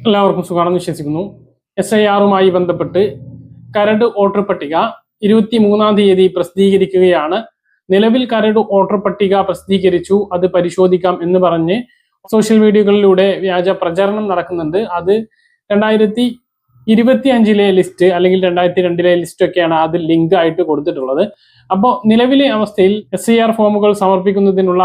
എല്ലാവർക്കും സുഖമാണെന്ന് വിശ്വസിക്കുന്നു. SIR-മായി ബന്ധപ്പെട്ട് കരട് വോട്ടർ പട്ടിക 23-ാം തീയതി പ്രസിദ്ധീകരിക്കുകയാണ്. നിലവിൽ കരട് വോട്ടർ പട്ടിക പ്രസിദ്ധീകരിച്ചു, അത് പരിശോധിക്കാം എന്ന് പറഞ്ഞ് സോഷ്യൽ മീഡിയകളിലൂടെ വ്യാജ പ്രചരണം നടക്കുന്നുണ്ട്. അത് 2025-ലെ ലിസ്റ്റ് അല്ലെങ്കിൽ 2002-ലെ ലിസ്റ്റ് ഒക്കെയാണ് അതിൽ ലിങ്ക് ആയിട്ട് കൊടുത്തിട്ടുള്ളത്. അപ്പോൾ നിലവിലെ അവസ്ഥയിൽ SIR ഫോമുകൾ സമർപ്പിക്കുന്നതിനുള്ള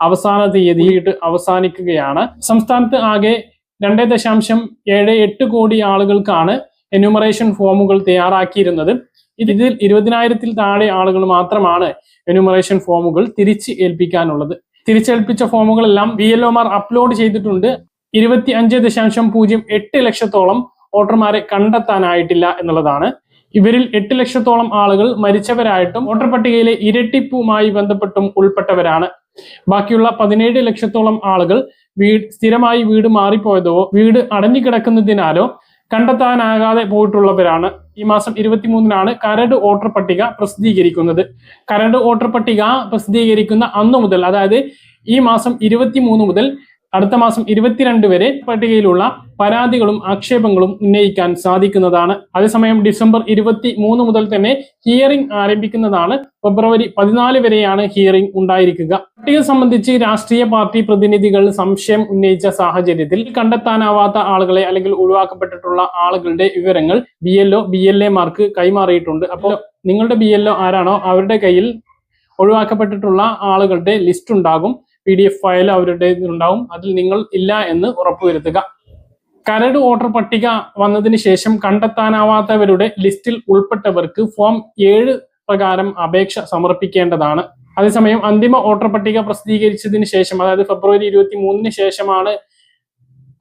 അവസാന തീയതി അവസാനിക്കുകയാണ്. സംസ്ഥാനത്ത് ആകെ 2.78 കോടി ആളുകൾക്കാണ് എന്യൂമറേഷൻ ഫോമുകൾ തയ്യാറാക്കിയിരുന്നത്. ഇതിൽ 20,000-ൽ താഴെ ആളുകൾ മാത്രമാണ് എന്യൂമറേഷൻ ഫോമുകൾ തിരിച്ച് ഏൽപ്പിക്കാനുള്ളത്. തിരിച്ചേൽപ്പിച്ച ഫോമുകളെല്ലാം BLOമാർ അപ്ലോഡ് ചെയ്തിട്ടുണ്ട്. 25.08 ലക്ഷത്തോളം വോട്ടർമാരെ കണ്ടെത്താനായിട്ടില്ല എന്നുള്ളതാണ്. ഇവരിൽ 8 ലക്ഷത്തോളം ആളുകൾ മരിച്ചവരായിട്ടും വോട്ടർ പട്ടികയിലെ ഇരട്ടിപ്പുമായി ബന്ധപ്പെട്ടും ഉൾപ്പെട്ടവരാണ്. ബാക്കിയുള്ള 17 ലക്ഷത്തോളം ആളുകൾ സ്ഥിരമായി വീട് മാറിപ്പോയതോ വീട് അടഞ്ഞുകിടക്കുന്നതിനാലോ കണ്ടെത്താനാകാതെ പോയിട്ടുള്ളവരാണ്. ഈ മാസം 23-നാണ് കരട് വോട്ടർ പട്ടിക പ്രസിദ്ധീകരിക്കുന്നത്. കരട് വോട്ടർ പട്ടിക പ്രസിദ്ധീകരിക്കുന്ന അന്നു മുതൽ, അതായത് ഈ മാസം 23 മുതൽ അടുത്ത മാസം 22 വരെ പട്ടികയിലുള്ള പരാതികളും ആക്ഷേപങ്ങളും ഉന്നയിക്കാൻ സാധിക്കുന്നതാണ്. അതേസമയം ഡിസംബർ 23 മുതൽ തന്നെ ഹിയറിംഗ് ആരംഭിക്കുന്നതാണ്. ഫെബ്രുവരി 14 വരെയാണ് ഹിയറിംഗ് ഉണ്ടായിരിക്കുക. പട്ടിക സംബന്ധിച്ച് രാഷ്ട്രീയ പാർട്ടി പ്രതിനിധികൾ സംശയം ഉന്നയിച്ച സാഹചര്യത്തിൽ കണ്ടെത്താനാവാത്ത ആളുകളെ അല്ലെങ്കിൽ ഒഴിവാക്കപ്പെട്ടിട്ടുള്ള ആളുകളുടെ വിവരങ്ങൾ BLO BLAമാർക്ക് കൈമാറിയിട്ടുണ്ട്. അപ്പോൾ നിങ്ങളുടെ BLO ആരാണോ അവരുടെ കയ്യിൽ ഒഴിവാക്കപ്പെട്ടിട്ടുള്ള ആളുകളുടെ ലിസ്റ്റ് ഉണ്ടാകും. PDF ഫയൽ അവരുടെ ഉണ്ടാവും. അതിൽ നിങ്ങൾ ഇല്ല എന്ന് ഉറപ്പുവരുത്തുക. കരട് വോട്ടർ പട്ടിക വന്നതിന് ശേഷം കണ്ടെത്താനാവാത്തവരുടെ ലിസ്റ്റിൽ ഉൾപ്പെട്ടവർക്ക് ഫോം 7 പ്രകാരം അപേക്ഷ സമർപ്പിക്കേണ്ടതാണ്. അതേസമയം അന്തിമ വോട്ടർ പട്ടിക പ്രസിദ്ധീകരിച്ചതിന് ശേഷം, അതായത് ഫെബ്രുവരി 23-ന് ശേഷമാണ്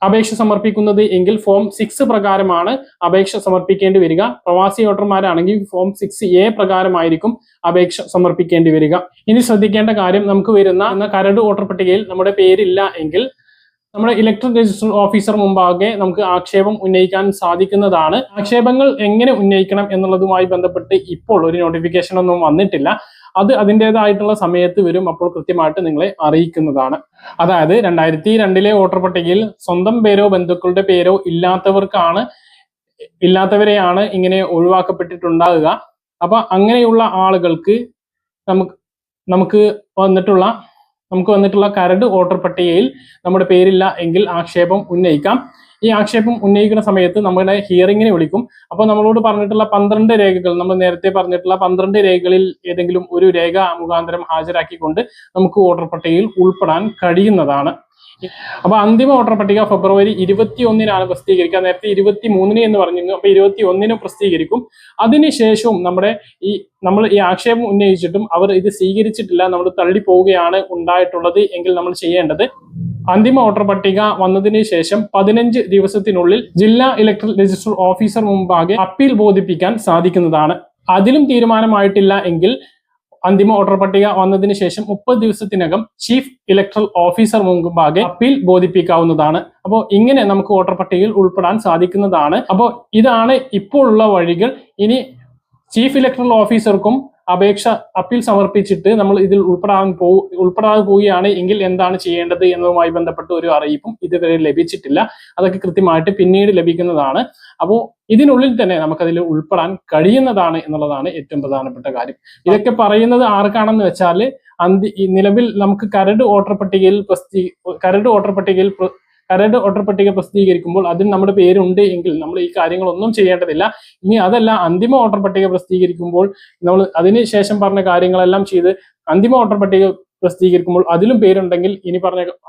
അപേക്ഷ സമർപ്പിക്കുന്നത് എങ്കിൽ ഫോം 6 പ്രകാരമാണ് അപേക്ഷ സമർപ്പിക്കേണ്ടി വരിക. പ്രവാസി വോട്ടർമാരാണെങ്കിൽ ഫോം 6A പ്രകാരമായിരിക്കും അപേക്ഷ സമർപ്പിക്കേണ്ടി വരിക. ഇനി ശ്രദ്ധിക്കേണ്ട കാര്യം, നമുക്ക് വരുന്ന കരട് വോട്ടർ പട്ടികയിൽ നമ്മുടെ പേരില്ല എങ്കിൽ നമ്മുടെ ഇലക്ട്രൽ രജിസ്റ്റർ ഓഫീസർ മുമ്പാകെ നമുക്ക് ആക്ഷേപം ഉന്നയിക്കാൻ സാധിക്കുന്നതാണ്. ആക്ഷേപങ്ങൾ എങ്ങനെ ഉന്നയിക്കണം എന്നുള്ളതുമായി ബന്ധപ്പെട്ട് ഇപ്പോൾ ഒരു നോട്ടിഫിക്കേഷൻ ഒന്നും വന്നിട്ടില്ല. അത് അതിൻ്റെതായിട്ടുള്ള സമയത്ത് വരും. അപ്പോൾ കൃത്യമായിട്ട് നിങ്ങളെ അറിയിക്കുന്നതാണ്. അതായത് 2002-ലെ വോട്ടർ പട്ടികയിൽ സ്വന്തം പേരോ ബന്ധുക്കളുടെ പേരോ ഇല്ലാത്തവരെയാണ് ഇങ്ങനെ ഒഴിവാക്കപ്പെട്ടിട്ടുണ്ടാകുക. അപ്പൊ അങ്ങനെയുള്ള ആളുകൾക്ക് നമുക്ക് വന്നിട്ടുള്ള കരട് വോട്ടർ പട്ടികയിൽ നമ്മുടെ പേരില്ല എങ്കിൽ ആക്ഷേപം ഉന്നയിക്കാം. ഈ ആക്ഷേപം ഉന്നയിക്കുന്ന സമയത്ത് നമ്മുടെ ഹിയറിങ്ങിനെ വിളിക്കും. അപ്പോൾ നമ്മളോട് പറഞ്ഞിട്ടുള്ള 12 രേഖകൾ, നമ്മൾ നേരത്തെ പറഞ്ഞിട്ടുള്ള 12 രേഖകളിൽ ഏതെങ്കിലും ഒരു രേഖ മുഖാന്തരം ഹാജരാക്കിക്കൊണ്ട് നമുക്ക് വോട്ടർ പട്ടികയിൽ ഉൾപ്പെടാൻ കഴിയുന്നതാണ്. അപ്പൊ അന്തിമ വോട്ടർ പട്ടിക ഫെബ്രുവരി 21-നാണ് പ്രസിദ്ധീകരിക്കുക. നേരത്തെ 23-ന് എന്ന് പറഞ്ഞിരുന്നു. അപ്പൊ 21-ന് പ്രസിദ്ധീകരിക്കും. അതിനുശേഷവും നമ്മൾ ഈ ആക്ഷേപം ഉന്നയിച്ചിട്ടും അവർ ഇത് സ്വീകരിച്ചിട്ടില്ല, നമ്മൾ തള്ളി പോവുകയാണ് ഉണ്ടായിട്ടുള്ളത് എങ്കിൽ നമ്മൾ ചെയ്യേണ്ടത്, അന്തിമ വോട്ടർ പട്ടിക വന്നതിന് ശേഷം 15 ദിവസത്തിനുള്ളിൽ ജില്ലാ ഇലക്ട്രൽ രജിസ്റ്റർ ഓഫീസർ മുമ്പാകെ അപ്പീൽ ബോധിപ്പിക്കാൻ സാധിക്കുന്നതാണ്. അതിലും തീരുമാനമായിട്ടില്ല എങ്കിൽ അന്തിമ വോട്ടർ പട്ടിക വന്നതിന് ശേഷം 30 ദിവസത്തിനകം ചീഫ് ഇലക്ട്രൽ ഓഫീസർ മുമ്പാകെ അപ്പീൽ ബോധിപ്പിക്കാവുന്നതാണ്. അപ്പോൾ ഇങ്ങനെ നമുക്ക് വോട്ടർ പട്ടികയിൽ ഉൾപ്പെടാൻ സാധിക്കുന്നതാണ്. അപ്പോൾ ഇതാണ് ഇപ്പോഴുള്ള വഴികൾ. ഇനി ചീഫ് ഇലക്ട്രൽ ഓഫീസർക്കും അപ്പീൽ സമർപ്പിച്ചിട്ട് നമ്മൾ ഇതിൽ ഉൾപ്പെടാതെ പോവുകയാണ് എങ്കിൽ എന്താണ് ചെയ്യേണ്ടത് എന്നതുമായി ബന്ധപ്പെട്ട് ഒരു അറിയിപ്പും ഇതുവരെ ലഭിച്ചിട്ടില്ല. അതൊക്കെ കൃത്യമായിട്ട് പിന്നീട് ലഭിക്കുന്നതാണ്. അപ്പോൾ ഇതിനുള്ളിൽ തന്നെ നമുക്കതിൽ ഉൾപ്പെടാൻ കഴിയുന്നതാണ് എന്നുള്ളതാണ് ഏറ്റവും പ്രധാനപ്പെട്ട കാര്യം. ഇതൊക്കെ പറയുന്നത് ആർക്കാണെന്ന് വെച്ചാൽ, നിലവിൽ നമുക്ക് കരട് വോട്ടർ പട്ടിക പ്രസിദ്ധീകരിക്കുമ്പോൾ അതിൽ നമ്മുടെ പേരുണ്ട് എങ്കിൽ നമ്മൾ ഈ കാര്യങ്ങളൊന്നും ചെയ്യേണ്ടതില്ല. ഇനി അതല്ല, അന്തിമ വോട്ടർ പട്ടിക പ്രസിദ്ധീകരിക്കുമ്പോൾ നമ്മൾ അതിനുശേഷം പറഞ്ഞ കാര്യങ്ങളെല്ലാം ചെയ്ത് അന്തിമ വോട്ടർ പട്ടിക പ്രസിദ്ധീകരിക്കുമ്പോൾ അതിലും പേരുണ്ടെങ്കിൽ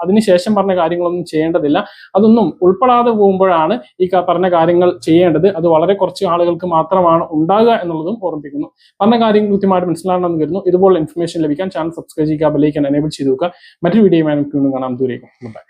അതിനുശേഷം പറഞ്ഞ കാര്യങ്ങളൊന്നും ചെയ്യേണ്ടതില്ല. അതൊന്നും ഉൾപ്പെടാതെ പോകുമ്പോഴാണ് ഈ പറഞ്ഞ കാര്യങ്ങൾ ചെയ്യേണ്ടത്. അത് വളരെ കുറച്ച് ആളുകൾക്ക് മാത്രമാണ് ഉണ്ടാകുക എന്നുള്ളതും ഓർമ്മിപ്പിക്കുന്നു. പറഞ്ഞ കാര്യങ്ങൾ കൃത്യമായിട്ട് മനസ്സിലാണെന്ന് കരുതുന്നു. ഇതുപോലെ ഇൻഫർമേഷൻ ലഭിക്കാൻ ചാനൽ സബ്സ്ക്രൈബ് ചെയ്യുക, ബെൽ ഐക്കൺ എനേബിൾ ചെയ്ത് നോക്കുക. മറ്റൊരു വീഡിയോയുമായി നമുക്ക് കാണാം. ദൂരേക്കും. ബൈ.